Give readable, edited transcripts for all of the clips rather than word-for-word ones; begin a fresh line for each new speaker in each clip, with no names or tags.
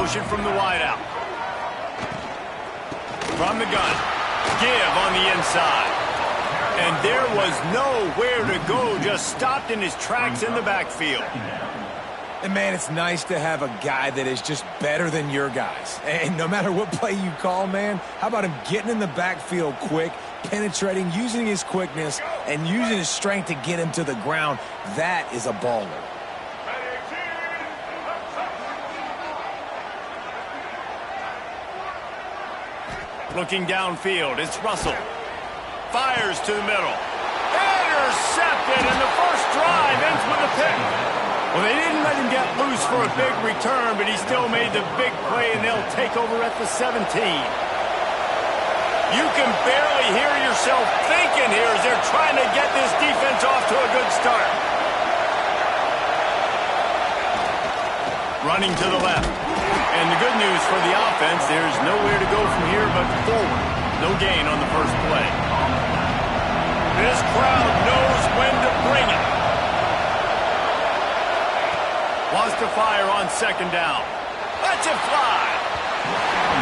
motion from the wideout. From the gun. Give on the inside. And there was nowhere to go. Just stopped in his tracks in the backfield.
And, man, it's nice to have a guy that is just better than your guys. And no matter what play you call, man, how about him getting in the backfield quick, penetrating, using his quickness, and using his strength to get him to the ground? That is a baller.
Looking downfield, it's Russell. Fires to the middle. Intercepted, and the first drive ends with a pick. Well, they didn't let him get loose for a big return, but he still made the big play, and they'll take over at the 17. You can barely hear yourself thinking here as they're trying to get this defense off to a good start. Running to the left. And the good news for the offense, there's nowhere to go from here but forward. No gain on the first play. This crowd knows when to bring it. Wants to fire on second down. Lets it fly.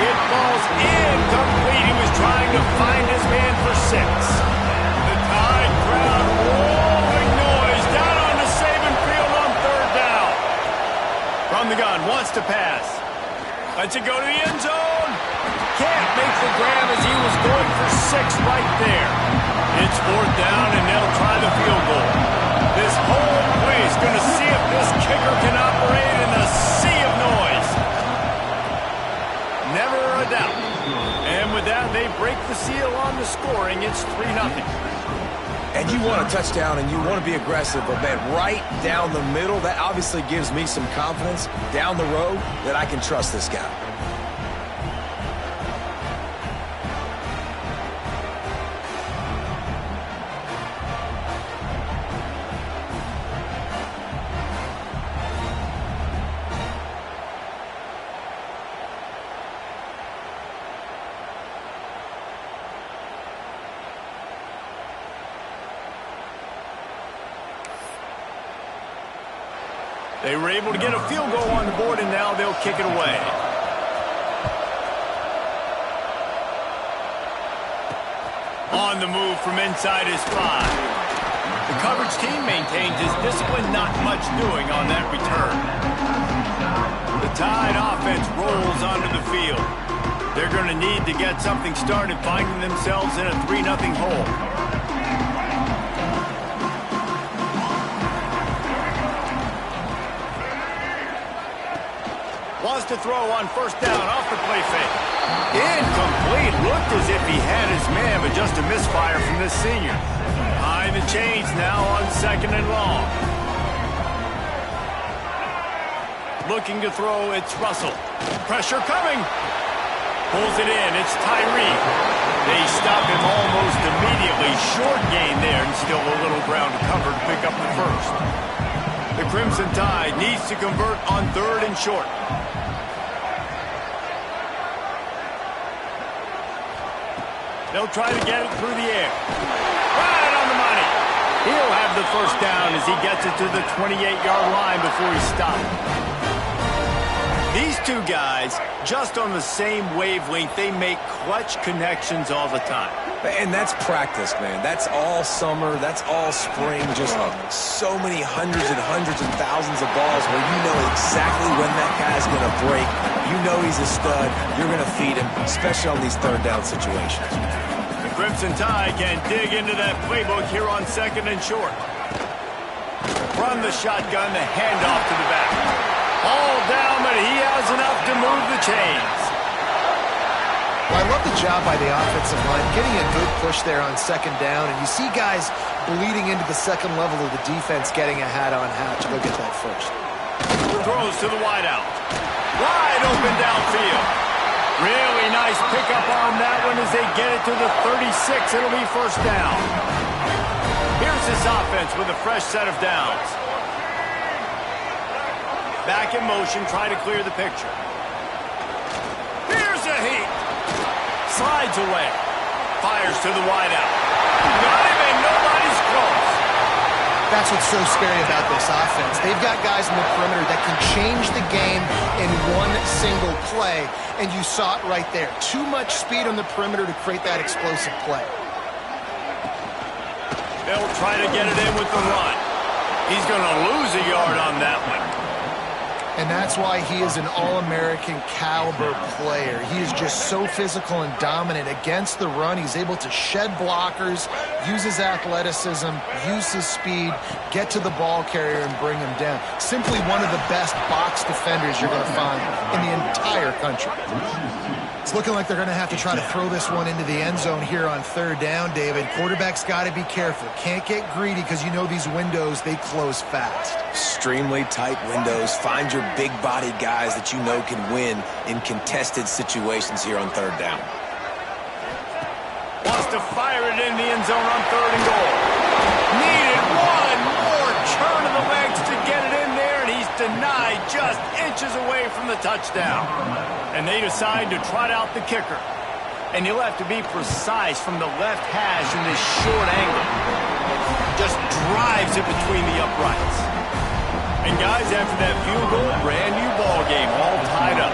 It falls incomplete. He was trying to find his man for 6. The Tide crowd rolling noise down on the Saban field on third down. From the gun, wants to pass. Lets it go to the end zone. Can't make the grab as he was going for 6 right there. It's fourth down, and they'll try the field goal. This whole place going to see if this kicker can operate in the sea of noise. Never a doubt. And with that, they break the seal on the scoring. It's 3-0.
And you want a touchdown and you want to be aggressive, but, man, right down the middle, that obviously gives me some confidence down the road that I can trust this guy.
They were able to get a field goal on the board, and now they'll kick it away. On the move from inside his 5. The coverage team maintains his discipline, not much doing on that return. The Tide offense rolls onto the field. They're going to need to get something started, finding themselves in a 3-0 hole. Wants to throw on first down off the play fake. Incomplete. Looked as if he had his man, but just a misfire from this senior. Behind the chains now on second and long. Looking to throw, it's Russell. Pressure coming. Pulls it in, it's Tyree. They stop him almost immediately. Short gain there, and still a little ground to cover to pick up the first. The Crimson Tide needs to convert on third and short. They'll try to get it through the air. Right on the money. He'll have the first down as he gets it to the 28-yard line before he's stopped. These two guys, just on the same wavelength, they make clutch connections all the time.
And that's practice, man. That's all summer. That's all spring. Just so many hundreds and hundreds and thousands of balls where you know exactly when that guy's going to break. You know he's a stud. You're going to feed him, especially on these third down situations.
The Crimson Tide can dig into that playbook here on second and short. From the shotgun, the handoff to the back. All down, but he has enough to move the chains.
Well, I love the job by the offensive line, getting a good push there on second down, and you see guys bleeding into the second level of the defense, getting a hat on hat to go get that first.
Throws to the wideout. Wide open downfield. Really nice pickup on that one as they get it to the 36. It'll be first down. Here's this offense with a fresh set of downs. Back in motion, try to clear the picture. Here's a heat. Slides away. Fires to the wideout. Not even, nobody's close.
That's what's so scary about this offense. They've got guys in the perimeter that can change the game in one single play, and you saw it right there. Too much speed on the perimeter to create that explosive play.
They'll try to get it in with the run. He's going to lose a yard on that one.
And that's why he is an All-American caliber player. He is just so physical and dominant against the run. He's able to shed blockers, use his athleticism, use his speed, get to the ball carrier and bring him down. Simply one of the best box defenders you're going to find in the entire country. It's looking like they're going to have to try to throw this one into the end zone here on third down, David. Quarterback's got to be careful. Can't get greedy because you know these windows, they close fast.
Extremely tight windows. Find your big-bodied guys that you know can win in contested situations here on third down.
Wants to fire it in the end zone on third and goal. Needed one more turn of the legs to get it in there, and he's denied just inches away from the touchdown. And they decide to trot out the kicker. And he'll have to be precise from the left hash in this short angle. Just drives it between the uprights. And guys, after that field goal, brand new ball game, all tied up.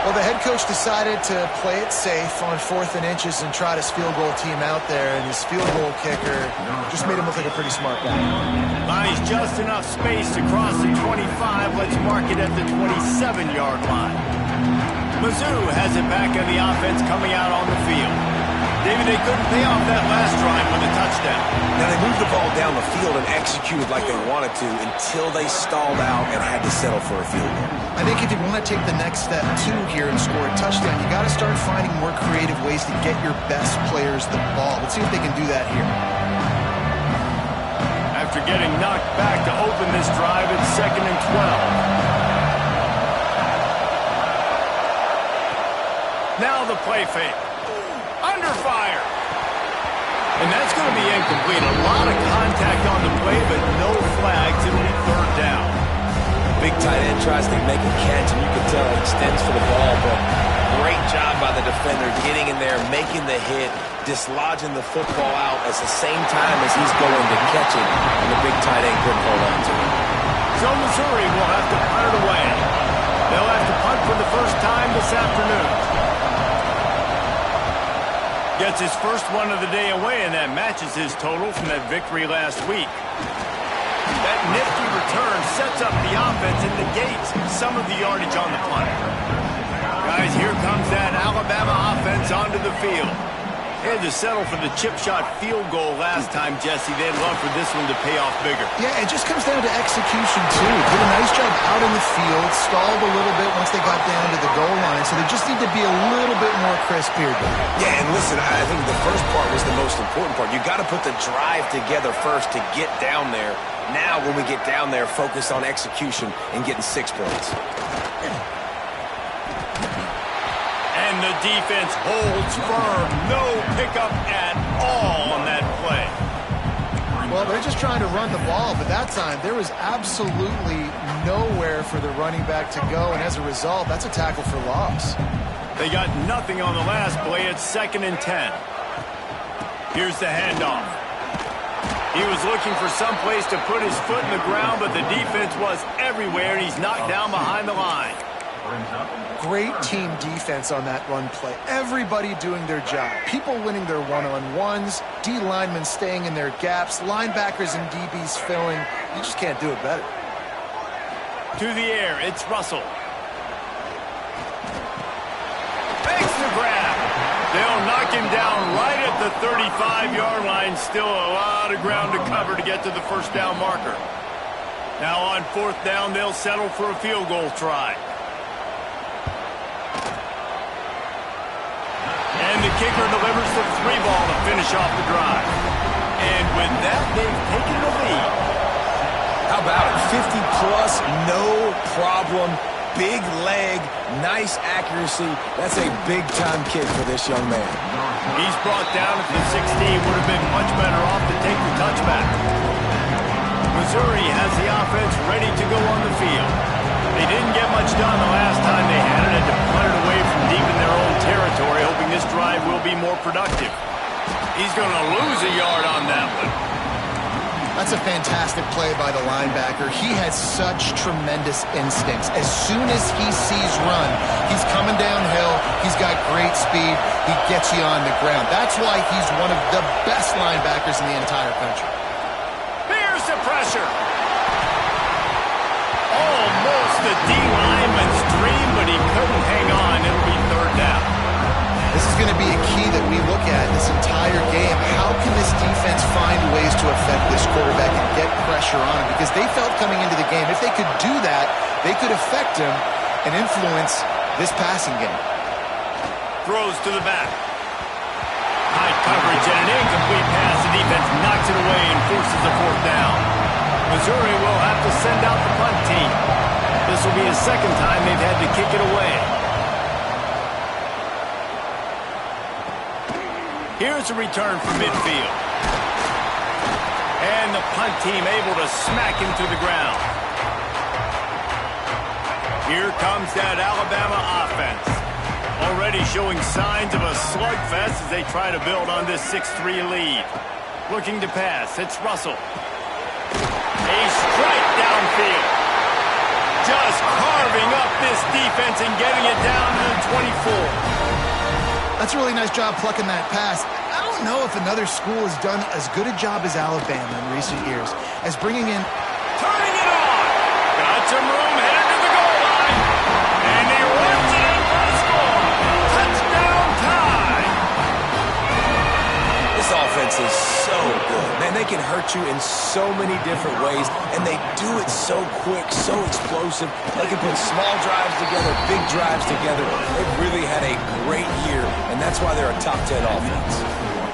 Well, the head coach decided to play it safe on 4th and inches and trot his field goal team out there, and his field goal kicker just made him look like a pretty smart guy.
Buys just enough space to cross the 25. Let's mark it at the 27-yard line. Mizzou has it back on the offense coming out on the field. David, they couldn't pay off that last drive with a touchdown.
Now, they moved the ball down the field and executed like they wanted to until they stalled out and had to settle for a field goal.
I think if you want to take the next step, too, here and score a touchdown, you got to start finding more creative ways to get your best players the ball. Let's see if they can do that here.
After getting knocked back to open this drive, it's 2nd and 12. Now the play fake. Under fire. And that's going to be incomplete. A lot of contact on the play, but no flags. It'll be third down.
Big tight end tries to make a catch, and you can tell he extends for the ball, but great job by the defender getting in there, making the hit, dislodging the football out at the same time as he's going to catch it, and the big tight end couldn't hold on to it.
So Missouri will have to punt it away. They'll have to punt for the first time this afternoon. Gets his first one of the day away, and that matches his total from that victory last week. That nifty return sets up the offense and negates some of the yardage on the punt. Guys, here comes that Alabama offense onto the field. They had to settle for the chip shot field goal last time, Jesse. They'd love for this one to pay off bigger.
Yeah, it just comes down to execution, too. Did a nice job out in the field, stalled a little bit once they got down to the goal line, so they just need to be a little bit more crisp here.
Yeah, and listen, I think the first part was the most important part. You got to put the drive together first to get down there. Now, when we get down there, focus on execution and getting 6 points.
And the defense holds firm. No pickup at all on that play.
Well, they're just trying to run the ball, but that time there was absolutely nowhere for the running back to go, and as a result, that's a tackle for loss.
They got nothing on the last play. It's 2nd and 10. Here's the handoff. He was looking for some place to put his foot in the ground, but the defense was everywhere, and he's knocked down behind the line.
Great team defense on that run play. Everybody doing their job. People winning their one-on-ones, D linemen staying in their gaps, linebackers and DBs filling. You just can't do it better.
To the air, it's Russell. Makes the grab. They'll knock him down right at the 35-yard line. Still a lot of ground to cover to get to the first down marker. Now on 4th down, they'll settle for a field goal try. And the kicker delivers the 3 ball to finish off the drive. And with that, they've taken the lead.
How about it? 50-plus, no problem. Big leg, nice accuracy. That's a big-time kick for this young man.
He's brought down at the 16. Would have been much better off to take the touchback. Missouri has the offense ready to go on the field. They didn't get much done the last time they had it, and to punt it away from deep in their own territory, hoping this drive will be more productive. He's going to lose a yard on that one.
That's a fantastic play by the linebacker. He has such tremendous instincts. As soon as he sees run, he's coming downhill. He's got great speed. He gets you on the ground. That's why he's one of the best linebackers in the entire country.
Here's the pressure. Almost a D-lineman's dream, but he couldn't hang on. It'll be third down.
This is going to be a key that we look at this entire game. How can this defense find ways to affect this quarterback and get pressure on him? Because they felt coming into the game, if they could do that, they could affect him and influence this passing game.
Throws to the back. High coverage and an incomplete pass. The defense knocks it away and forces a fourth down. Missouri will have to send out the punt team. This will be the second time they've had to kick it away. Here's a return from midfield. And the punt team able to smack him to the ground. Here comes that Alabama offense. Already showing signs of a slugfest as they try to build on this 6-3 lead. Looking to pass, it's Russell. A strike downfield. Just carving up this defense and getting it down to the 24.
That's a really nice job plucking that pass. I don't know if another school has done as good a job as Alabama in recent years as bringing in...
Turning it on! Got some room, headed to the goal line. And he runs it in for the score. Touchdown tie!
This offense is so good. Man, they can hurt you in so many different ways, and they do it so quick, so explosive. They can put small drives together, big drives together. They've really had a great year, and that's why they're a top 10 offense.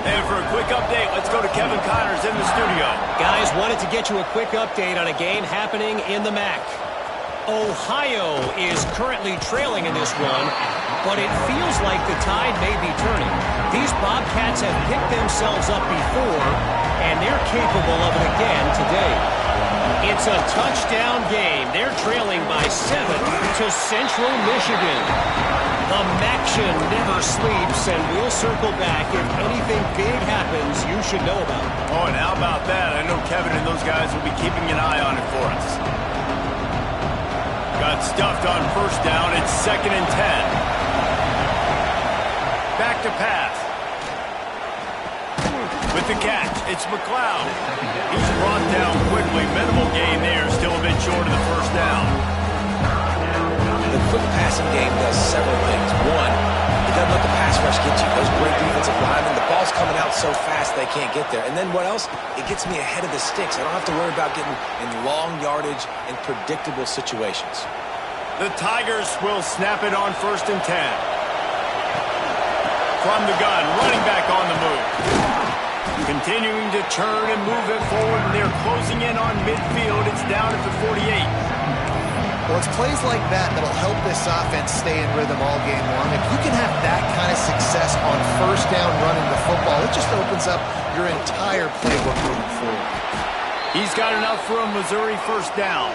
And for a quick update, let's go to Kevin Connors in the studio.
Guys, wanted to get you a quick update on a game happening in the MAC. Ohio is currently trailing in this one, but it feels like the tide may be turning. These Bobcats have picked themselves up before, and they're capable of it again today. It's a touchdown game. They're trailing by 7 to Central Michigan. The MACtion never sleeps, and we'll circle back if anything big happens you should know about.
Oh, and how about that? I know Kevin and those guys will be keeping an eye on it for us. Got stuffed on first down. It's 2nd and 10. Back to pass. With the catch, it's McLeod. He's brought down quickly. Minimal gain there. Still a bit short of the first down.
The quick passing game does several things. One, it doesn't let the pass rush get you. Those great defensive linemen, the ball's coming out so fast they can't get there. And then what else? It gets me ahead of the sticks. I don't have to worry about getting in long yardage and predictable situations.
The Tigers will snap it on 1st and 10. From the gun, running back on the move. Continuing to turn and move it forward, and they're closing in on midfield. It's down at the 48.
Well, it's plays like that that'll help this offense stay in rhythm all game long. If you can have that kind of success on first down running the football, it just opens up your entire playbook moving forward.
He's got enough for a Missouri first down.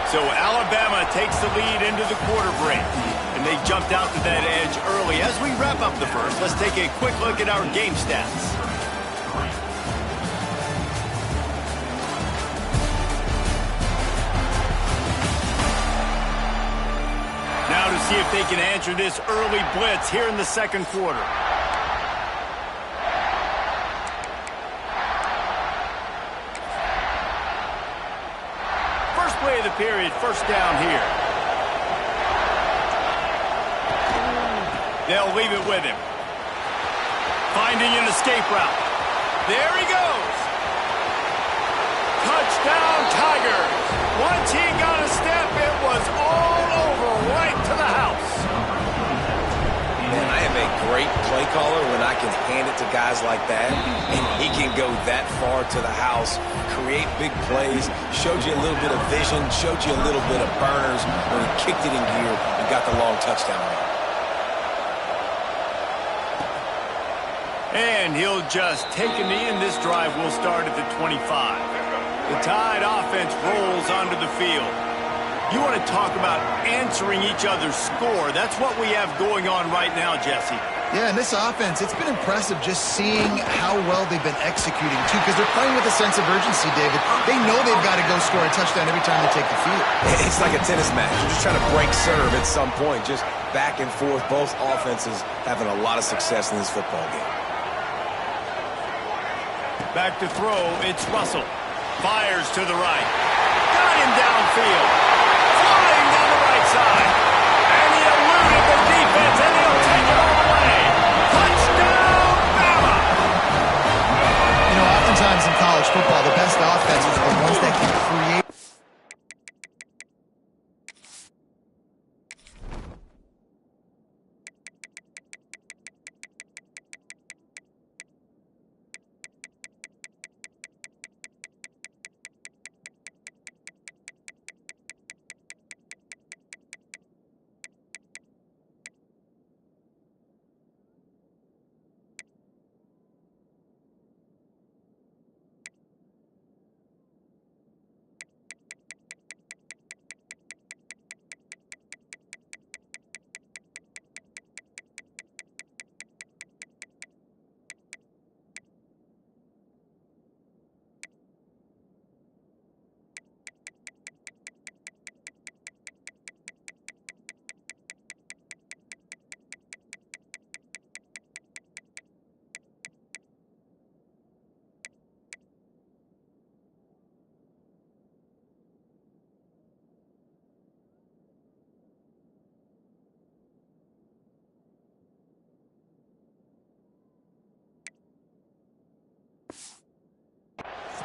So Alabama takes the lead into the quarter break. And they jumped out to that edge early. As we wrap up the first, let's take a quick look at our game stats. Now to see if they can answer this early blitz here in the second quarter. First play of the period, first down here. They'll leave it with him. Finding an escape route. There he goes. Touchdown, Tigers. Once he got a step, it was all over, right to the house.
Man, I am a great play caller when I can hand it to guys like that, and he can go that far to the house, create big plays, showed you a little bit of vision, showed you a little bit of burners when he kicked it in gear and got the long touchdown run.
And he'll just take a knee, and this drive will start at the 25. The Tide offense rolls onto the field. You want to talk about answering each other's score. That's what we have going on right now, Jesse.
Yeah, and this offense, it's been impressive just seeing how well they've been executing, too, because they're playing with a sense of urgency, David. They know they've got to go score a touchdown every time they take the field.
It's like a tennis match. You're just trying to break serve at some point, just back and forth. Both offenses having a lot of success in this football game.
Back to throw, it's Russell. Fires to the right. Got him downfield. Flying down the right side. And he eluded the defense, and he'll take it all the way. Touchdown, Bama!
You know, oftentimes in college football, the best offenses are the ones that can create.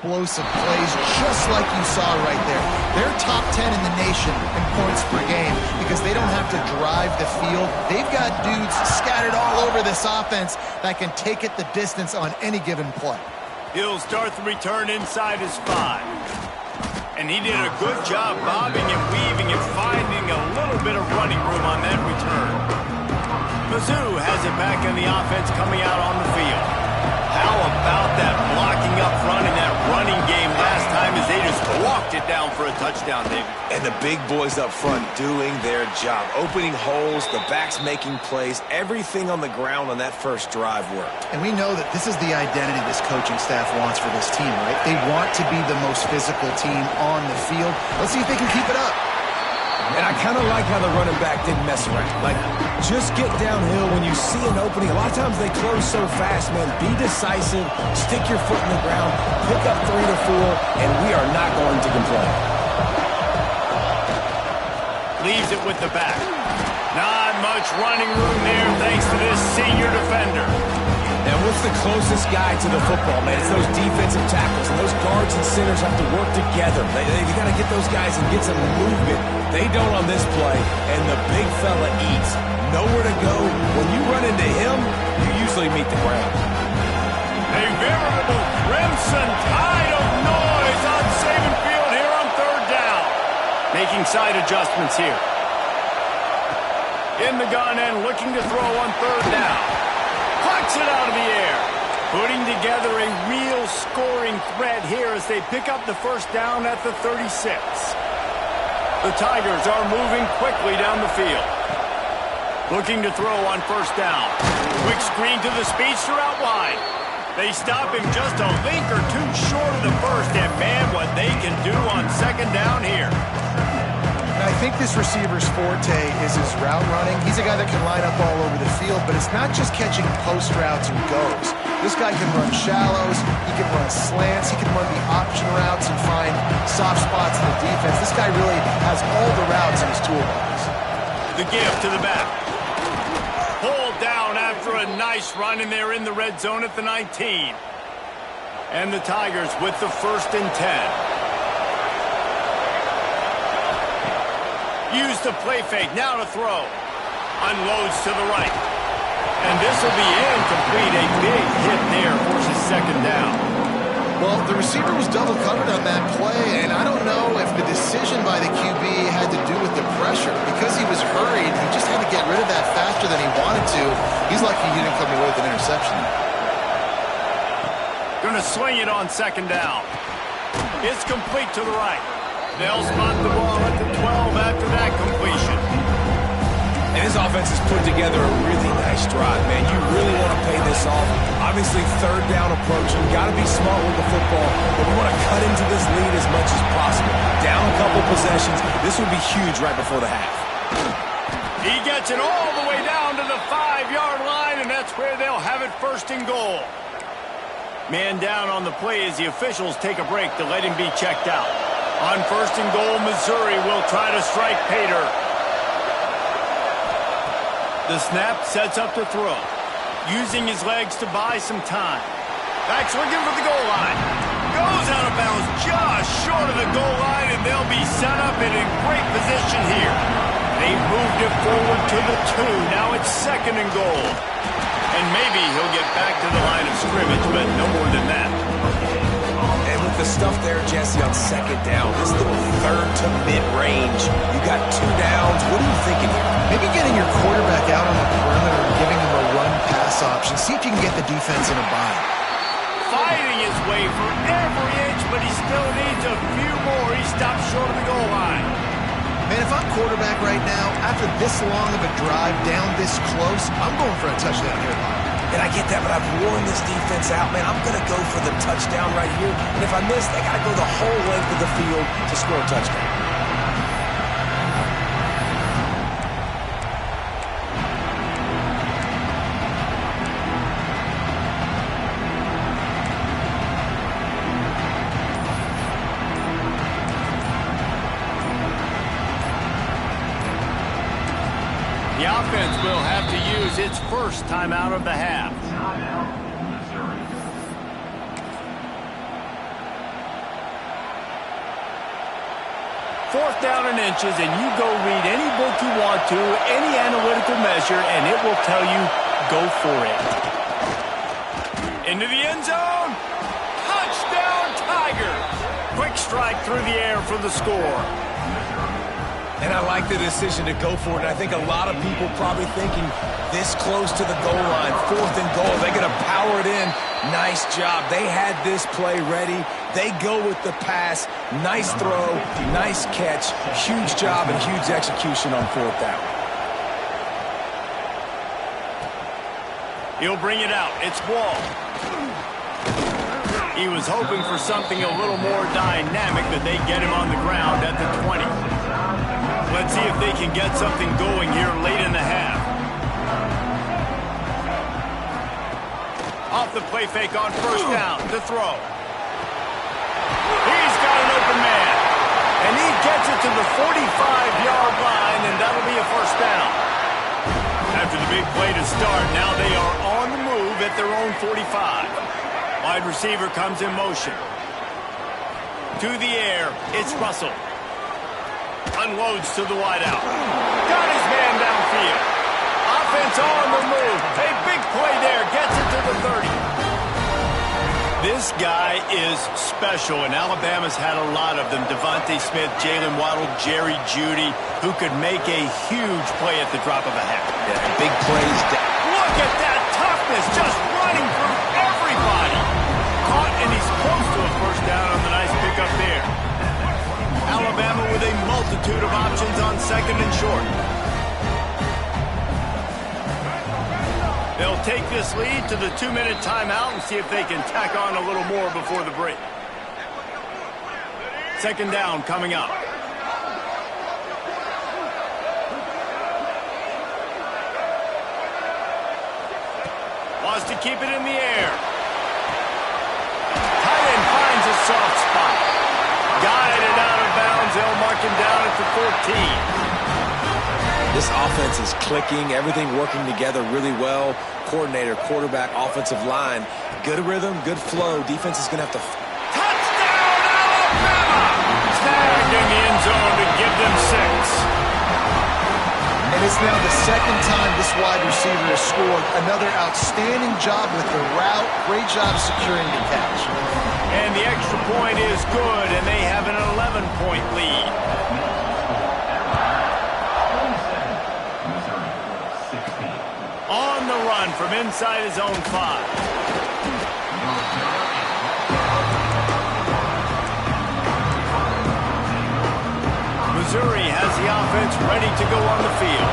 Explosive plays just like you saw right there. They're top 10 in the nation in points per game because they don't have to drive the field. They've got dudes scattered all over this offense that can take it the distance on any given play.
He'll start the return inside his 5. And he did a good job bobbing and weaving and finding a little bit of running room on that return. Mizzou has it back in the offense coming out on the field. How about that blocking up front in that running game last time as they just walked it down for a touchdown, David?
And the big boys up front doing their job. Opening holes, the backs making plays. Everything on the ground on that first drive worked.
And we know that this is the identity this coaching staff wants for this team, right? They want to be the most physical team on the field. Let's see if they can keep it up.
And I kind of like how the running back didn't mess around. Like, just get downhill when you see an opening. A lot of times they close so fast, man. Be decisive, stick your foot in the ground, pick up 3 to 4, and we are not going to complain.
Leaves it with the back. Not much running room there thanks to this senior defender.
Now, what's the closest guy to the football, man? It's those defensive tackles, and those guards and centers have to work together. You got to get those guys and get some movement. They don't on this play, and the big fella eats. Nowhere to go. When you run into him, you usually meet the ground.
A veritable crimson tide of noise on Saban Field here on 3rd down. Making side adjustments here. In the gun and looking to throw on 3rd down. Plucks it out of the air. Putting together a real scoring threat here as they pick up the 1st down at the 36. The Tigers are moving quickly down the field. Looking to throw on 1st down. Quick screen to the speedster out wide. They stop him just a link or 2 short of the 1st, and man, what they can do on 2nd down here.
I think this receiver's forte is his route running. He's a guy that can line up all over the field, but it's not just catching post routes and goes. This guy can run shallows, he can run slants, he can run the option routes and find soft spots in the defense. This guy really has all the routes in his toolbox.
The give to the back. Pulled down after a nice run, and they're in the red zone at the 19. And the Tigers with the 1st and 10. Use the play fake, now to throw. Unloads to the right. And this will be incomplete. A big hit there forces 2nd down.
Well, the receiver was double covered on that play, and I don't know if the decision by the QB had to do with the pressure. Because he was hurried, he just had to get rid of that faster than he wanted to. He's lucky he didn't come away with an interception.
Going to swing it on 2nd down. It's complete to the right. They'll spot the ball at the 12 after that completion.
And His offense has put together a really nice drive, man. You really want to pay this off. Obviously, third down approaching. Got to be smart with the football, but we want to cut into this lead as much as possible. Down a couple possessions. This would be huge right before the half.
He gets it all the way down to the 5-yard line, and that's where they'll have it first and goal. Man down on the play as the officials take a break to let him be checked out. On first and goal, Missouri will try to strike Pater. The snap sets up to throw. Using his legs to buy some time. Back swinging for the goal line. Goes out of bounds just short of the goal line, and they'll be set up in a great position here. They've moved it forward to the 2. Now it's second and goal. And maybe he'll get back to the line of scrimmage, but no more than that.
And with the stuff there, Jesse, on second down, this little third to mid-range, you got 2 downs. What are you thinking here?
Maybe getting your quarterback out on the perimeter and giving him a run-pass option. See if you can get the defense in a bind.
Fighting his way for every inch, but he still needs a few more. He stops short of the goal line.
Man, if I'm quarterback right now, after this long of a drive down this close, I'm going for a touchdown here, Bob.
And I get that, but I've worn this defense out, man. I'm going to go for the touchdown right here. And if I miss, they got to go the whole length of the field to score a touchdown.
The offense will have to use its first timeout of the half. Fourth down and inches, and you go read any book you want to, any analytical measure, and it will tell you, go for it. Into the end zone. Touchdown, Tigers. Quick strike through the air for the score.
And I like the decision to go for it. And I think a lot of people probably thinking this close to the goal line, fourth and goal, they're going to power it in. Nice job. They had this play ready. They go with the pass. Nice throw, nice catch. Huge job and huge execution on fourth down.
He'll bring it out. It's Wall. He was hoping for something a little more dynamic, but they get him on the ground at the 20. Let's see if they can get something going here late in the half. Off the play fake on first down to throw. He's got an open man. And he gets it to the 45-yard line, and that'll be a first down. After the big play to start, now they are on the move at their own 45. Wide receiver comes in motion. To the air, it's Russell. Unloads to the wideout. Got his man downfield. Offense on the move. A big play there. Gets it to the 30. This guy is special, and Alabama's had a lot of them. Devontae Smith, Jalen Waddle, Jerry Jeudy, who could make a huge play at the drop of a hat.
Yeah, big plays.
Look at that toughness, just running through everybody. Caught, and he's close to a first down on the nice pickup there. Alabama with a multitude of options on second and short. They'll take this lead to the 2-minute timeout and see if they can tack on a little more before the break. Second down coming up. Wants to keep it in the air. Tight end finds a soft spot. Guided out of bounds. They'll mark him down at the 14.
This offense is clicking, everything working together really well. Coordinator, quarterback, offensive line. Good rhythm, good flow. Defense is going to have to...
Touchdown, Alabama! Snagged in the end zone to give them 6.
And it's now the second time this wide receiver has scored. Another outstanding job with the route. Great job securing the catch.
And the extra point is good, and they have an 11-point lead. On the run from inside his own 5. Missouri has the offense ready to go on the field.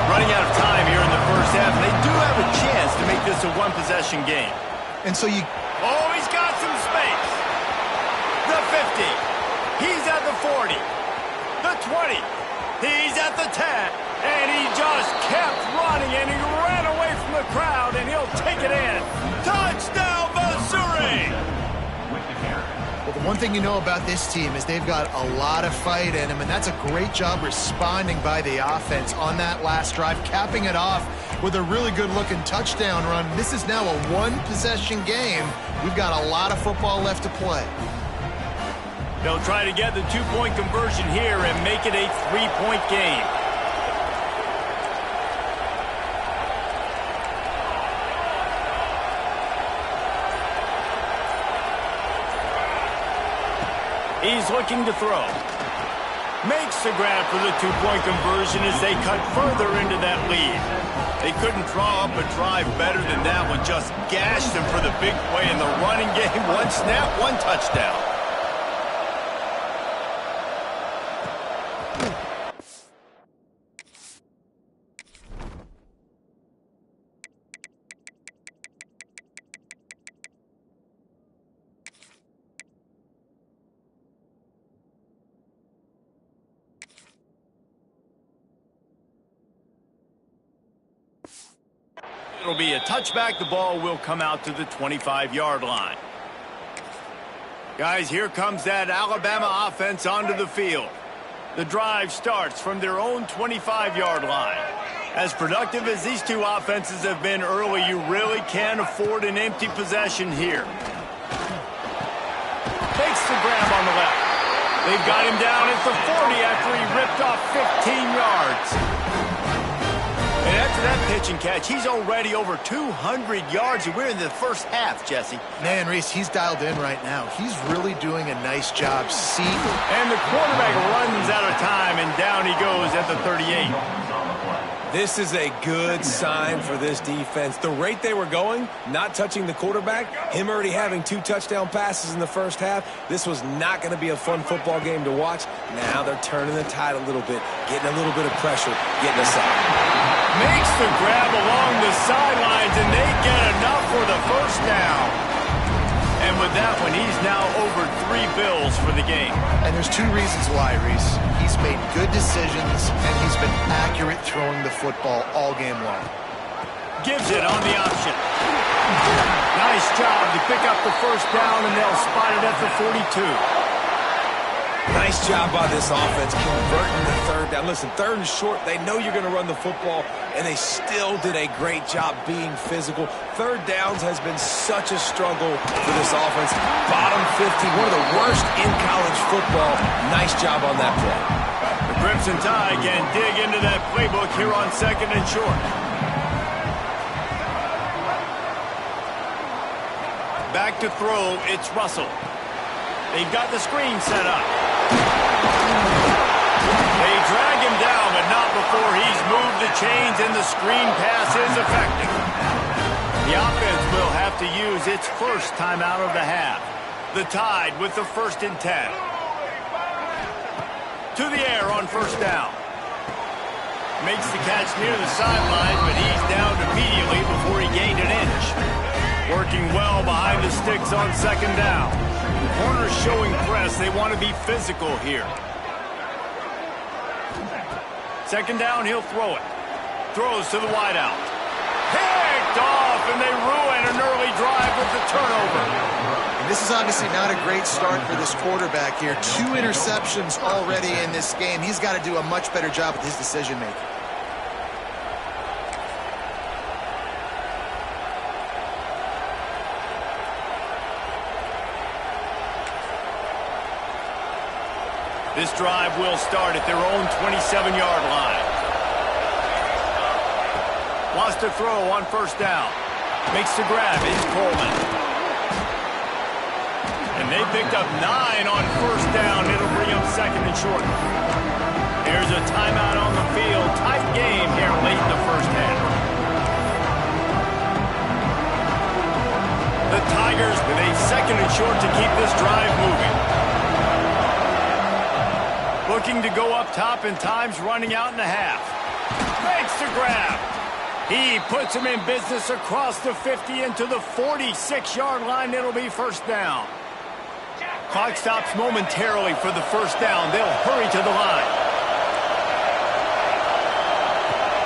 Running out of time here in the first half. They do have a chance to make this a one-possession game.
And so you...
Oh, he's got some space. The 50. He's at the 40. The 20. He's at the 10. And he just kept running, and he ran away from the crowd, and he'll take it in. Touchdown, Missouri!
Well, the one thing you know about this team is they've got a lot of fight in them, and that's a great job responding by the offense on that last drive, capping it off with a really good-looking touchdown run. This is now a one-possession game. We've got a lot of football left to play.
They'll try to get the two-point conversion here and make it a three-point game. He's looking to throw. Makes the grab for the two-point conversion as they cut further into that lead. They couldn't draw up a drive better than that one. Just gashed them for the big play in the running game. One snap, one touchdown. It'll be a touchback. The ball will come out to the 25-yard line. Guys, here comes that Alabama offense onto the field. The drive starts from their own 25-yard line. As productive as these two offenses have been early, you really can't afford an empty possession here. Takes the grab on the left. They've got him down at the 40 after he ripped off 15 yards. And after that pitch and catch, he's already over 200 yards, and we're in the first half, Jesse.
Man, Reese, he's dialed in right now. He's really doing a nice job.
And the quarterback runs out of time, and down he goes at the 38.
This is a good sign for this defense. The rate they were going, not touching the quarterback, him already having 2 touchdown passes in the first half, this was not going to be a fun football game to watch. Now they're turning the tide a little bit, getting a little bit of pressure, getting us out.
Makes the grab along the sidelines, and they get enough for the first down. And with that one, he's now over 3 bills for the game.
And there's 2 reasons why, Reese. He's made good decisions, and he's been accurate throwing the football all game long.
Gives it on the option. Nice job to pick up the first down, and they'll spot it at the 42.
Nice job by this offense converting the third down. Listen, third and short, they know you're going to run the football, and they still did a great job being physical. Third downs has been such a struggle for this offense. Bottom 50, one of the worst in college football. Nice job on that play.
The Crimson Tide can dig into that playbook here on second and short. Back to throw, it's Russell. They've got the screen set up. They drag him down, but not before he's moved the chains, and the screen pass is effective. The offense will have to use its first timeout of the half. The Tide with the 1st and 10. To the air on first down. Makes the catch near the sideline, but he's down immediately before he gained an inch. Working well behind the sticks on second down. Corners showing press. They want to be physical here. Second down, he'll throw it. Throws to the wideout. Picked off, and they ruin an early drive with the turnover.
And this is obviously not a great start for this quarterback here. 2 interceptions already in this game. He's got to do a much better job with his decision-making.
This drive will start at their own 27-yard line. Wants to throw on first down. Makes the grab. It's Coleman. And they picked up 9 on first down. It'll bring up second and short. There's a timeout on the field. Tight game here late in the first half. The Tigers with a second and short to keep this drive moving. Looking to go up top, and time's running out in the half. Makes the a grab. He puts him in business across the 50 into the 46-yard line. It'll be first down. Clock stops momentarily for the first down. They'll hurry to the line.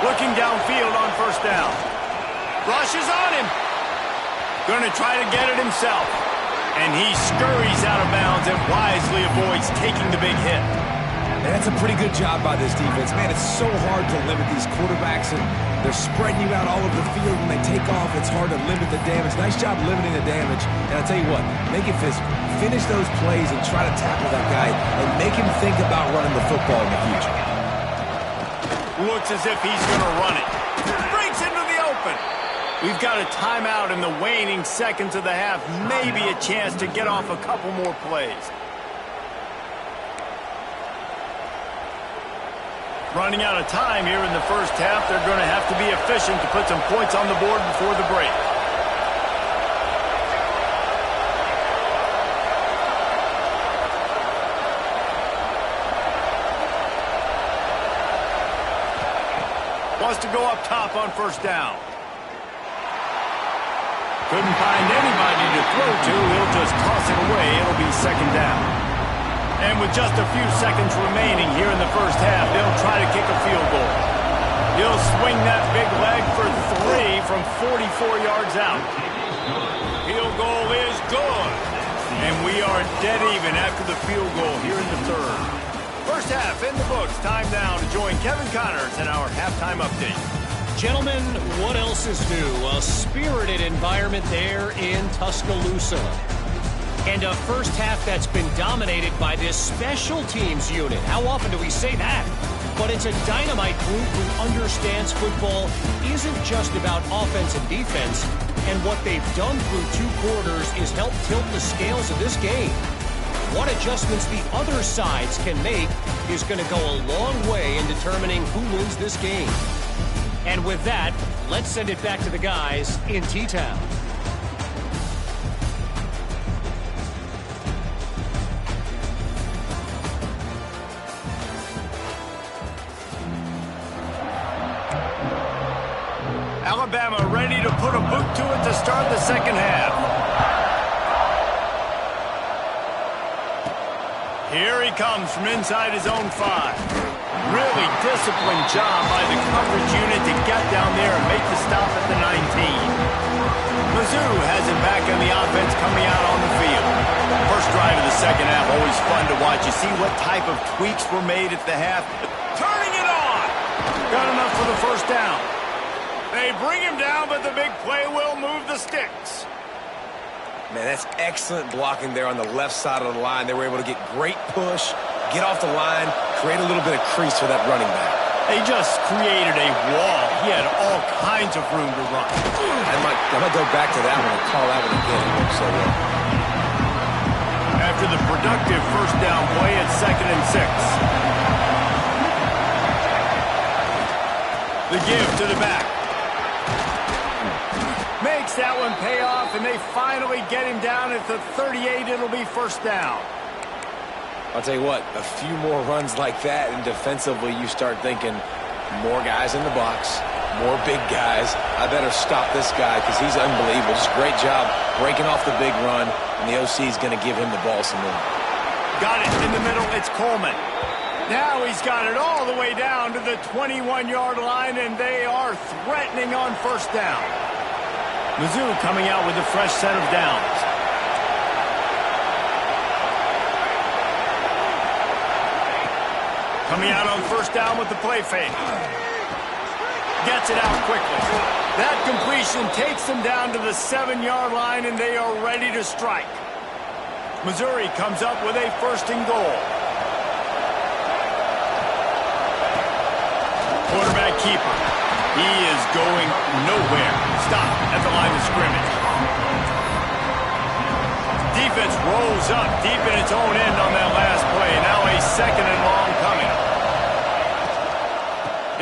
Looking downfield on first down. Rushes on him. Going to try to get it himself. And he scurries out of bounds and wisely avoids taking the big hit.
And that's a pretty good job by this defense. Man, it's so hard to limit these quarterbacks, and they're spreading you out all over the field. When they take off, it's hard to limit the damage. Nice job limiting the damage. And I'll tell you what, make it physical. Finish those plays and try to tackle that guy and make him think about running the football in the future.
Looks as if he's going to run it. Breaks into the open. We've got a timeout in the waning seconds of the half. Maybe a chance to get off a couple more plays. Running out of time here in the first half. They're going to have to be efficient to put some points on the board before the break. Wants to go up top on first down. Couldn't find anybody to throw to. He'll just toss it away. It'll be second down. And with just a few seconds remaining here in the first half, they'll try to kick a field goal. He'll swing that big leg for 3 from 44 yards out. Field goal is good. And we are dead even after the field goal here in the third. First half in the books. Time now to join Kevin Connors in our halftime update.
Gentlemen, what else is new? A spirited environment there in Tuscaloosa. And a first half that's been dominated by this special teams unit. How often do we say that? But it's a dynamite group who understands football isn't just about offense and defense. And what they've done through 2 quarters is help tilt the scales of this game. What adjustments the other sides can make is going to go a long way in determining who wins this game. And with that, let's send it back to the guys in T-Town.
Alabama ready to put a boot to it to start the second half. Here he comes from inside his own 5. Really disciplined job by the coverage unit to get down there and make the stop at the 19. Mizzou has it back in the offense coming out on the field. First drive of the second half, always fun to watch. You see what type of tweaks were made at the half. Turning it on! Got enough for the first down. They bring him down, but the big play will move the sticks.
Man, that's excellent blocking there on the left side of the line. They were able to get great push, get off the line, create a little bit of crease for that running back.
They just created a wall. He had all kinds of room to run.
I might go back to that one and call that one again. It worked so well.
After the productive first down play, it's 2nd and 6. The give to the back. Makes that one pay off, and they finally get him down at the 38. It'll be first down.
I'll tell you what, a few more runs like that, and defensively you start thinking more guys in the box, more big guys. I better stop this guy because he's unbelievable. Just great job breaking off the big run, and the OC is going to give him the ball some more.
Got it in the middle. It's Coleman. Now he's got it all the way down to the 21-yard line, and they are threatening on first down. Mizzou coming out with a fresh set of downs. Coming out on first down with the play fake. Gets it out quickly. That completion takes them down to the 7-yard line, and they are ready to strike. Missouri comes up with a first and goal. Quarterback keeper. He is going nowhere. Stop at the line of scrimmage. Defense rolls up deep in its own end on that last play. Now a 2nd and long coming.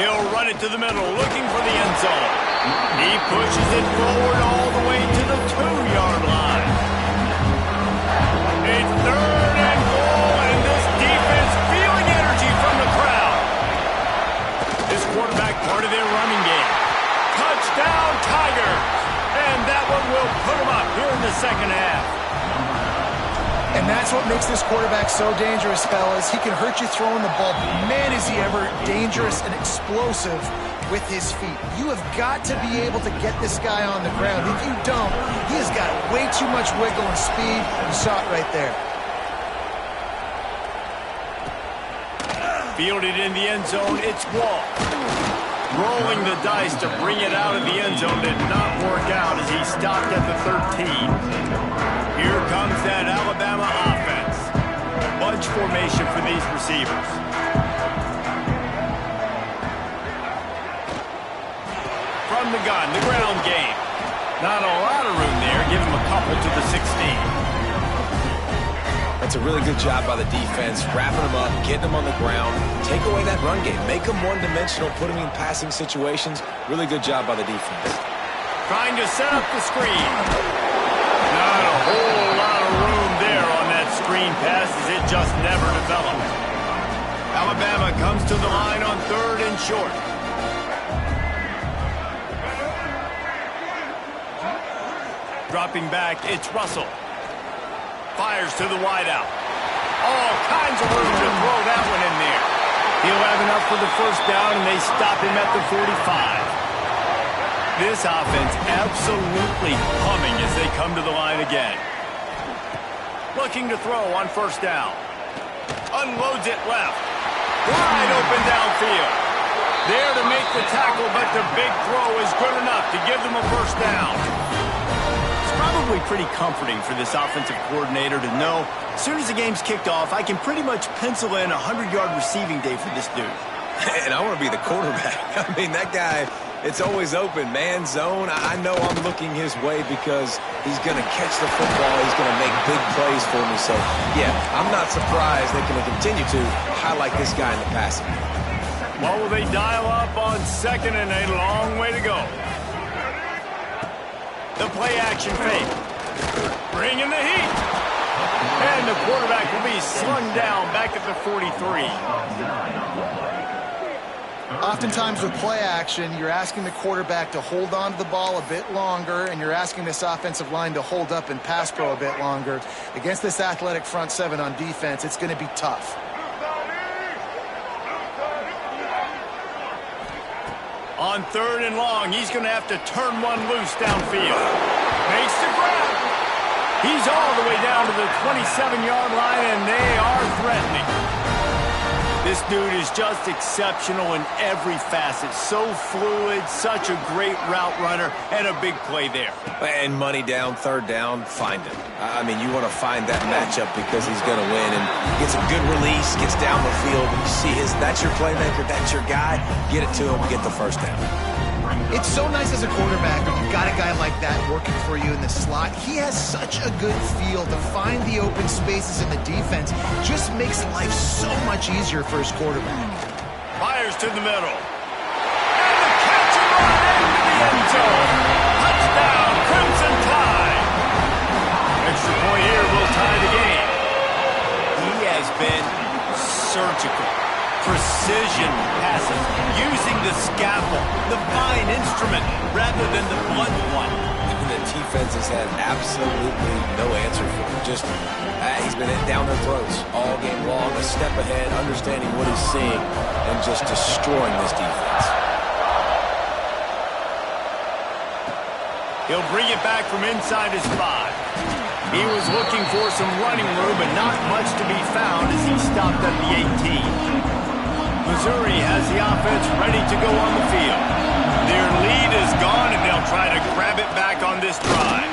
He'll run it to the middle, looking for the end zone. He pushes it forward all the way to the 2-yard line. A 3rd and goal, and this defense feeling energy from the crowd. This quarterback, part of their running
quarterback so dangerous, fellas. He can hurt you throwing the ball, but man, is he ever dangerous and explosive with his feet. You have got to be able to get this guy on the ground. If you don't, he has got way too much wiggle and speed. You saw it right there.
Fielded in the end zone, it's Wall. Rolling the dice to bring it out of the end zone did not work out as he stopped at the 13. Here comes that Alabama offense. Bunch formation for these receivers. From the gun, the ground game. Not a lot of room there. Give him a couple to the 16.
That's a really good job by the defense, wrapping them up, getting them on the ground, take away that run game, make them one-dimensional, put them in passing situations. Really good job by the defense.
Trying to set up the screen. Not a whole lot of room there on that screen pass as it just never developed. Alabama comes to the line on 3rd and short. Dropping back, it's Russell. Fires to the wideout. All kinds of room to throw that one in there. He'll have enough for the first down, and they stop him at the 45. This offense absolutely humming as they come to the line again. Looking to throw on 1st down. Unloads it left. Wide open downfield. There to make the tackle, but the big throw is good enough to give them a 1st down. Probably pretty comforting for this offensive coordinator to know as soon as the game's kicked off, I can pretty much pencil in a 100-yard receiving day for this dude.
And I want to be the quarterback. I mean, that guy, it's always open, man, zone. I know I'm looking his way because he's going to catch the football. He's going to make big plays for me. So, yeah, I'm not surprised they can continue to highlight this guy in the passing.
What will they dial up on 2nd and a long way to go? The play-action fake. Bringing the heat. And the quarterback will be slung down back at the 43.
Oftentimes with play action, you're asking the quarterback to hold on to the ball a bit longer, and you're asking this offensive line to hold up and pass pro a bit longer. Against this athletic front 7 on defense, it's going to be tough.
On 3rd and long, he's going to have to turn one loose downfield. Makes the grab. He's all the way down to the 27-yard line, and they are threatening. This dude is just exceptional in every facet. So fluid, such a great route runner, and a big play there.
And money down, 3rd down, find him. I mean, you want to find that matchup because he's going to win. And gets a good release, gets down the field. And you see that's your playmaker, that's your guy. Get it to him, get the 1st down.
It's so nice as a quarterback when you've got a guy like that working for you in the slot. He has such a good feel to find the open spaces in the defense. Just makes life so much easier for his quarterback.
Fires to the middle. And the catch and run into the end zone. Touchdown, Crimson Tide. Extra point here will tie the game. He has been surgical. Precision passing, using the scalpel, the fine instrument, rather than the blunt one.
And the defense has had absolutely no answer for him. Just, he's been down their throats all game long, a step ahead, understanding what he's seeing, and just destroying this defense.
He'll bring it back from inside his 5. He was looking for some running room, but not much to be found as he stopped at the 18. Missouri has the offense ready to go on the field. Their lead is gone, and they'll try to grab it back on this drive.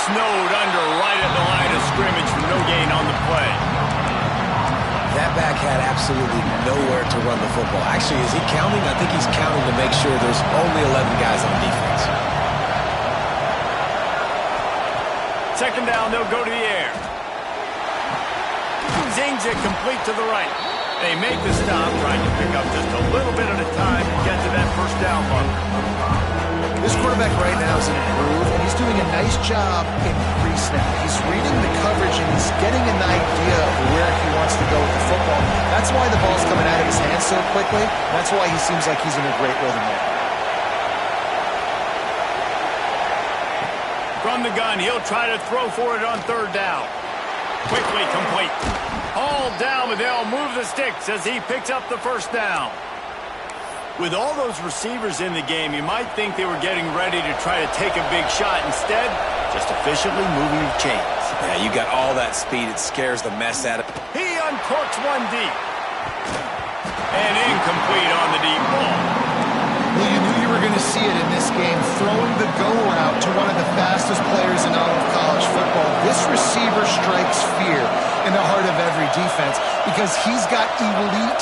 Snowed under right at the line of scrimmage for no gain on the play.
That back had absolutely nowhere to run the football. Actually, is he counting? I think he's counting to make sure there's only 11 guys on defense.
2nd down, they'll go to the air. Zings it complete to the right. They make the stop, trying to pick up just a little bit at a time to get to that 1st down bunker.
This quarterback right now is in a groove, and he's doing a nice job in pre-snap. He's reading the coverage, and he's getting an idea of where he wants to go with the football. That's why the ball's coming out of his hands so quickly. That's why he seems like he's in a great rhythm there.
From the gun, he'll try to throw for it on 3rd down. Quickly complete. All down, but they'll move the sticks as he picks up the first down. With all those receivers in the game, you might think they were getting ready to try to take a big shot. Instead, just efficiently moving the chains.
Yeah, you got all that speed. It scares the mess out of...
He uncorks one deep. And incomplete on the deep ball.
Well, you knew you were going to see it in this game, throwing the go route to one of the fastest players in all of college football. This receiver strikes fear in the heart of every defense because he's got elite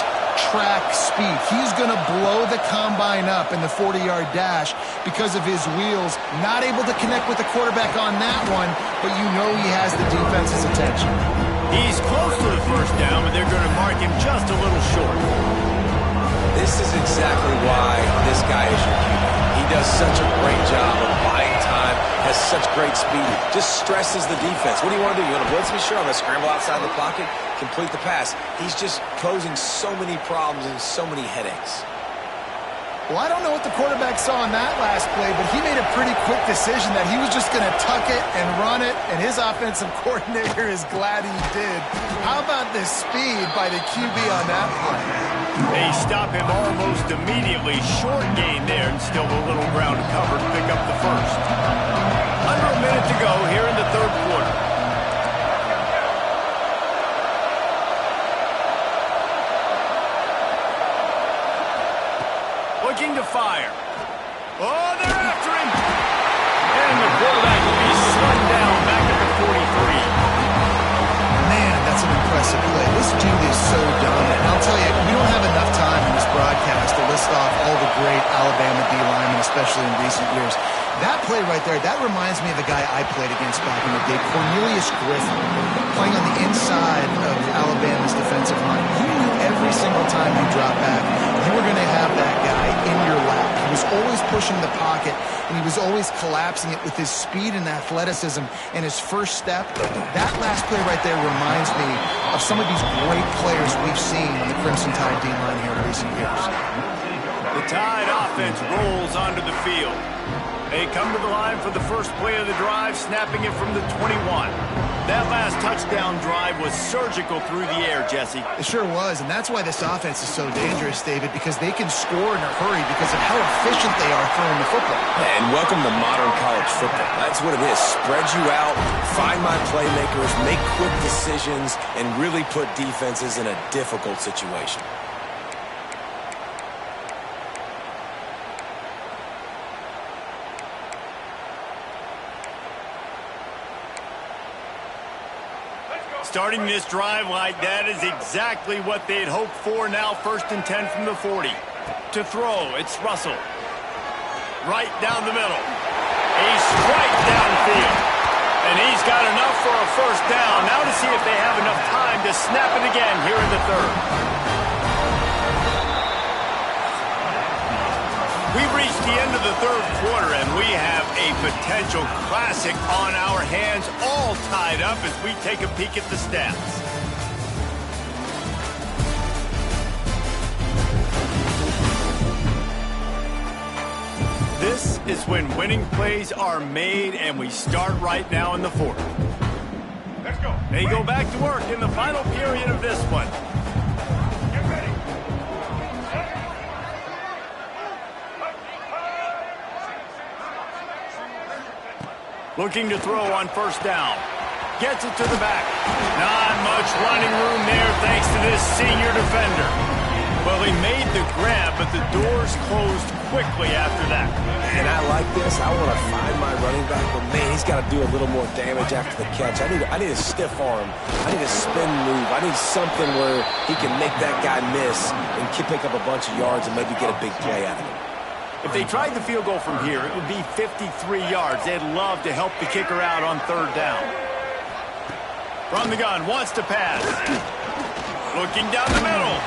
track speed. He's going to blow the combine up in the 40-yard dash because of his wheels. Not able to connect with the quarterback on that one, but you know he has the defense's attention.
He's close to the first down, but they're going to mark him just a little short.
This is exactly why this guy is your QB. He does such a great job of buying time, has such great speed, just stresses the defense. What do you want to do? You want to blitz me? Sure, I'm going to scramble outside the pocket, complete the pass. He's just posing so many problems and so many headaches.
Well, I don't know what the quarterback saw in that last play, but he made a pretty quick decision that he was just going to tuck it and run it, and his offensive coordinator is glad he did. How about the speed by the QB on that play?
They stop him almost immediately. Short gain there, and still a little ground covered to pick up the first. Under a minute to go here in the third quarter. Looking to fire. Oh, they're after him. And the quarterback will be slung down back at the 43.
Man, that's an impressive play. This dude is so dominant. And I'll tell you, we don't have enough time in this broadcast to list off all the great Alabama D linemen, especially in recent years. That play right there, that reminds me of a guy I played against back in the day, Cornelius Griffin, playing on the inside of Alabama's defensive line. You knew every single time you dropped back, you were going to have that guy in your lap. He was always pushing the pocket, and he was always collapsing it with his speed and athleticism and his first step. That last play right there reminds me of some of these great players we've seen on the Crimson Tide D-line here in recent years.
The Tide offense rolls onto the field. They come to the line for the first play of the drive, snapping it from the 21. That last touchdown drive was surgical through the air, Jesse.
It sure was, and that's why this offense is so dangerous, David, because they can score in a hurry because of how efficient they are throwing the football.
And welcome to modern college football. That's what it is. Spread you out, find my playmakers, make quick decisions, and really put defenses in a difficult situation.
Starting this drive like that is exactly what they'd hoped for. Now 1st and 10 from the 40. To throw, it's Russell. Right down the middle. A strike downfield. And he's got enough for a first down. Now to see if they have enough time to snap it again here in the third. We've reached the end of the third quarter, and we have a potential classic on our hands, all tied up as we take a peek at the stats. This is when winning plays are made, and we start right now in the fourth. Let's go. They go back to work in the final period of this one. Looking to throw on first down. Gets it to the back. Not much running room there thanks to this senior defender. Well, he made the grab, but the doors closed quickly after that.
And I like this. I want to find my running back, but man, he's got to do a little more damage after the catch. I need a stiff arm. I need a spin move. I need something where he can make that guy miss and pick up a bunch of yards and maybe get a big play out of it.
If they tried the field goal from here, it would be 53 yards. They'd love to help the kicker out on third down. From the gun, wants to pass. Looking down the middle.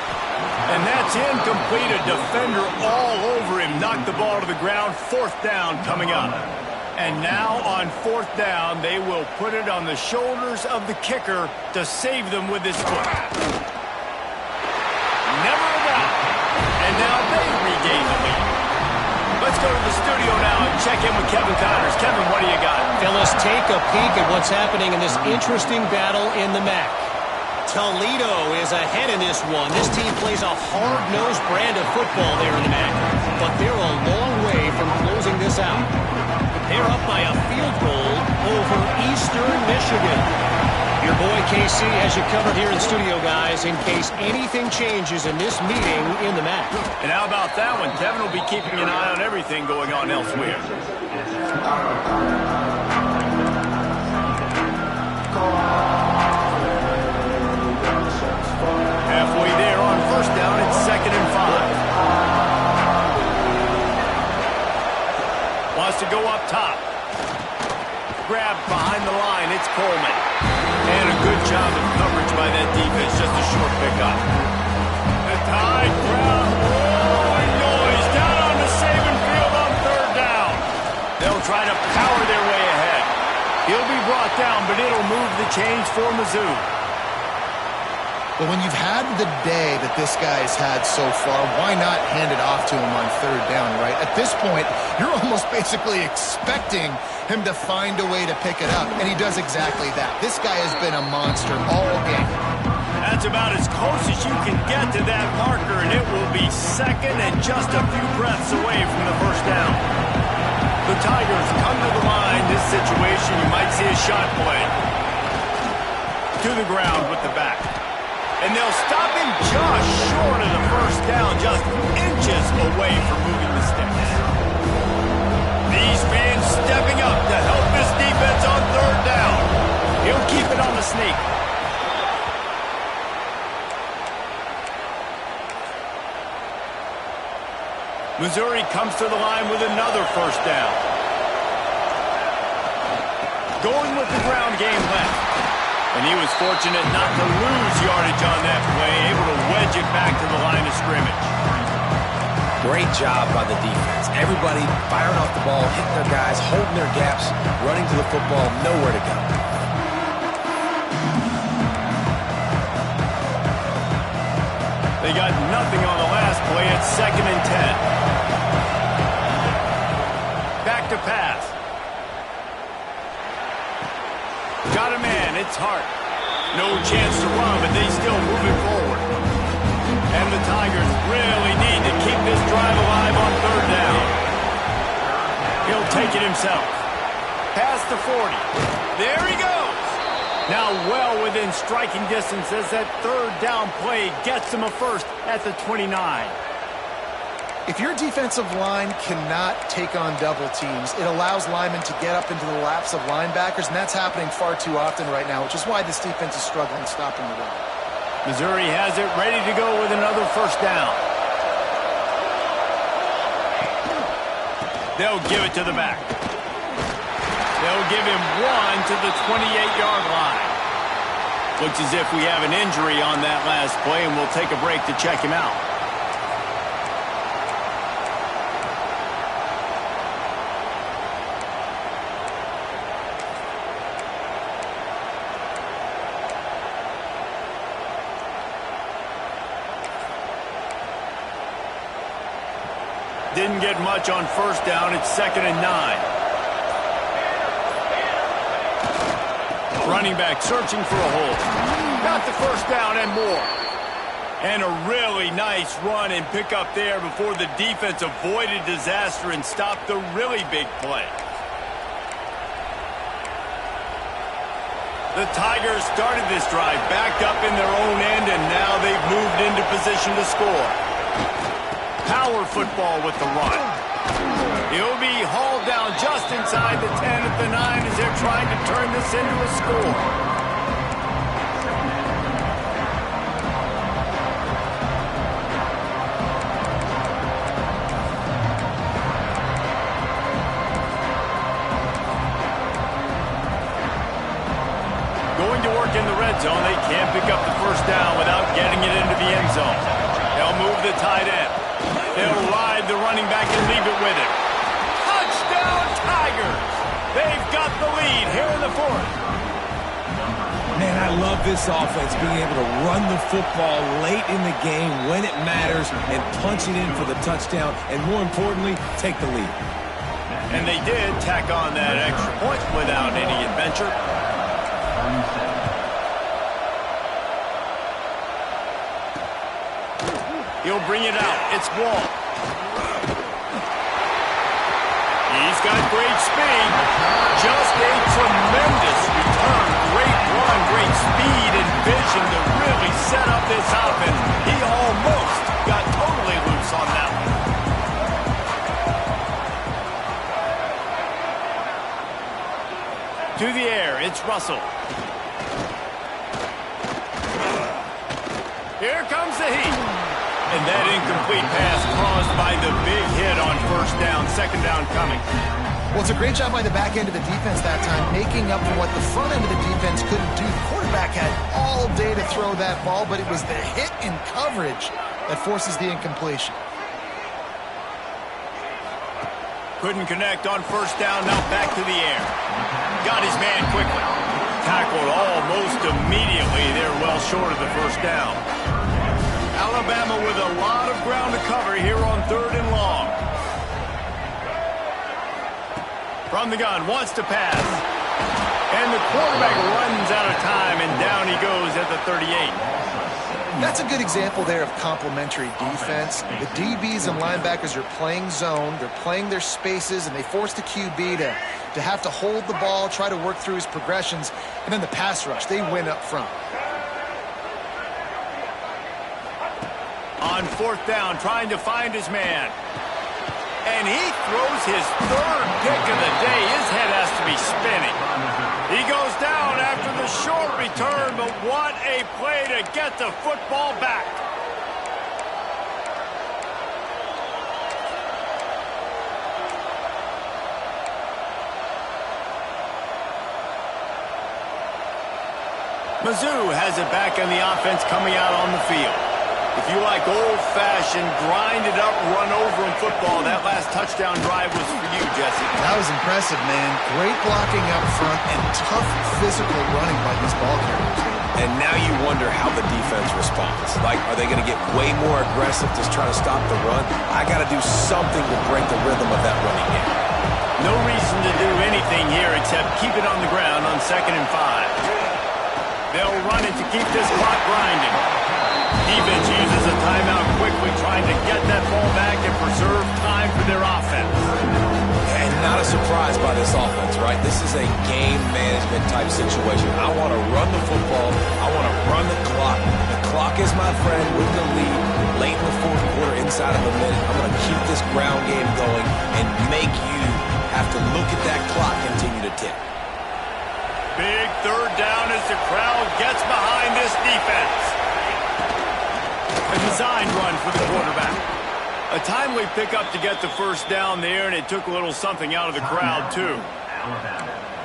And that's incomplete. A defender all over him. Knocked the ball to the ground. Fourth down coming up. And now on fourth down, they will put it on the shoulders of the kicker to save them with his foot. Never a doubt. And now they regain the lead. Let's go to the studio now and check in with Kevin Connors. Kevin, what do you got?
Fellas, take a peek at what's happening in this interesting battle in the MAC. Toledo is ahead in this one. This team plays a hard-nosed brand of football there in the MAC, but they're a long way from closing this out. They're up by a field goal over Eastern Michigan. Your boy KC has you covered here in the studio, guys, in case anything changes in this meeting in the MAC.
And how about that one? Kevin will be keeping an eye on everything going on elsewhere. Halfway there on first down, it's 2nd and 5. Wants to go up top. Grabbed behind the line, it's Coleman. And a good job of coverage by that defense, just a short pickup. The Tide crowd, roaring noise, down on the Saban field on 3rd down. They'll try to power their way ahead. He'll be brought down, but it'll move the chains for Mizzou.
But when you've had the day that this guy's had so far, why not hand it off to him on 3rd down, right? At this point, you're almost basically expecting him to find a way to pick it up, and he does exactly that. This guy has been a monster all game.
That's about as close as you can get to that marker, and it will be 2nd and just a few breaths away from the 1st down. The Tigers come to the line. This situation, you might see a shot play. To the ground with the back. And they'll stop him just short of the 1st down, just inches away from moving the sticks. These fans stepping up to help this defense on 3rd down. He'll keep it on the sneak. Missouri comes to the line with another 1st down. Going with the ground game left. And he was fortunate not to lose yardage on that play, able to wedge it back to the line of scrimmage.
Great job by the defense. Everybody firing off the ball, hitting their guys, holding their gaps, running to the football, nowhere to go.
They got nothing on the last play. It's 2nd and 10. Back to pass. Got a man, it's Hart. No chance to run, but they still move it forward. And the Tigers really need to keep this drive alive on 3rd down. He'll take it himself. Past the 40. There he goes. Now well within striking distance as that 3rd down play gets him a 1st at the 29.
If your defensive line cannot take on double teams, it allows linemen to get up into the laps of linebackers, and that's happening far too often right now, which is why this defense is struggling stopping the run.
Missouri has it ready to go with another 1st down. They'll give it to the back. They'll give him 1 to the 28-yard line. Looks as if we have an injury on that last play, and we'll take a break to check him out. Didn't get much on 1st down. It's 2nd and 9. Running back searching for a hole. Got the 1st down and more. And a really nice run and pick up there before the defense avoided disaster and stopped the really big play. The Tigers started this drive backed up in their own end, and now they've moved into position to score. Power football with the run. He'll be hauled down just inside the 10 at the 9 as they're trying to turn this into a score. Going to work in the red zone. They can't pick up the 1st down without getting it into the end zone. They'll move the tight end. They'll ride the running back and leave it with him. Touchdown, Tigers! They've got the lead here in the 4th.
Man, I love this offense, being able to run the football late in the game when it matters and punch it in for the touchdown and, more importantly, take the lead.
And they did tack on that extra point without any adventure. He'll bring it out. It's Wall. He's got great speed. Just a tremendous return. Great run, great speed and vision to really set up this offense. He almost got totally loose on that one. To the air, it's Russell. Here comes the heat. And that incomplete pass caused by the big hit on first down, second down coming.
Well, it's a great job by the back end of the defense that time, making up for what the front end of the defense couldn't do. The quarterback had all day to throw that ball, but it was the hit in coverage that forces the incompletion.
Couldn't connect on first down, now back to the air. Got his man quickly. Tackled almost immediately. They're well short of the first down. Alabama with a lot of ground to cover here on 3rd and long. From the gun, wants to pass. And the quarterback runs out of time, and down he goes at the 38.
That's a good example there of complementary defense. The DBs and linebackers are playing zone, they're playing their spaces, and they force the QB to have to hold the ball, try to work through his progressions, and then the pass rush, they win up front.
On 4th down, trying to find his man. And he throws his 3rd pick of the day. His head has to be spinning. He goes down after the short return, but what a play to get the football back. Mizzou has it back in the offense coming out on the field. If you like old-fashioned, grind-it-up, run-over in football, that last touchdown drive was for you, Jesse.
That was impressive, man. Great blocking up front and tough physical running by these ball carriers.
And now you wonder how the defense responds. Like, are they going to get way more aggressive to try to stop the run? I got to do something to break the rhythm of that running game.
No reason to do anything here except keep it on the ground on 2nd and 5. They'll run it to keep this clock grinding. Defense uses a timeout quickly, trying to get that ball back and preserve time for their offense.
And not a surprise by this offense, right? This is a game management type situation. I want to run the football. I want to run the clock. The clock is my friend with the lead. Late in the 4th quarter, inside of a minute, I'm going to keep this ground game going and make you have to look at that clock continue to tick.
Big 3rd down as the crowd gets behind this defense. A designed run for the quarterback. A timely pickup to get the first down there, and it took a little something out of the crowd, too.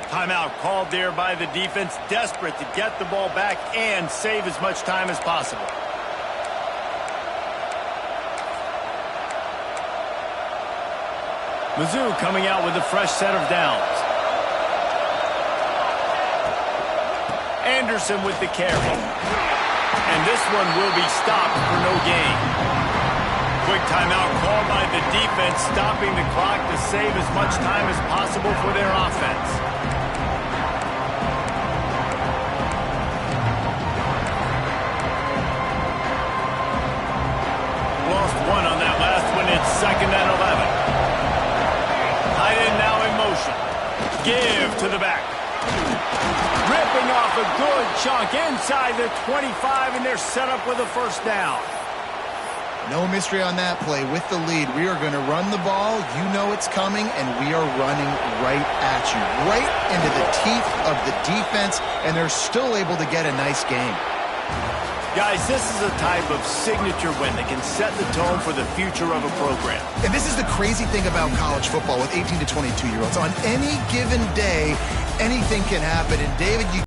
Timeout called there by the defense, desperate to get the ball back and save as much time as possible. Mizzou coming out with a fresh set of downs. Anderson with the carry. And this one will be stopped for no gain. Quick timeout called by the defense, stopping the clock to save as much time as possible for their offense. Lost one on that last one. It's 2nd and 11. Tight end now in motion. Give to the back. Ripping off a good chunk inside the 25, and they're set up with a first down.
No mystery on that play. With the lead, we are going to run the ball. You know it's coming, and we are running right at you. Right into the teeth of the defense, and they're still able to get a nice game.
Guys, this is a type of signature win that can set the tone for the future of a program.
And this is the crazy thing about college football with 18 to 22-year-olds. On any given day, anything can happen. And, David, you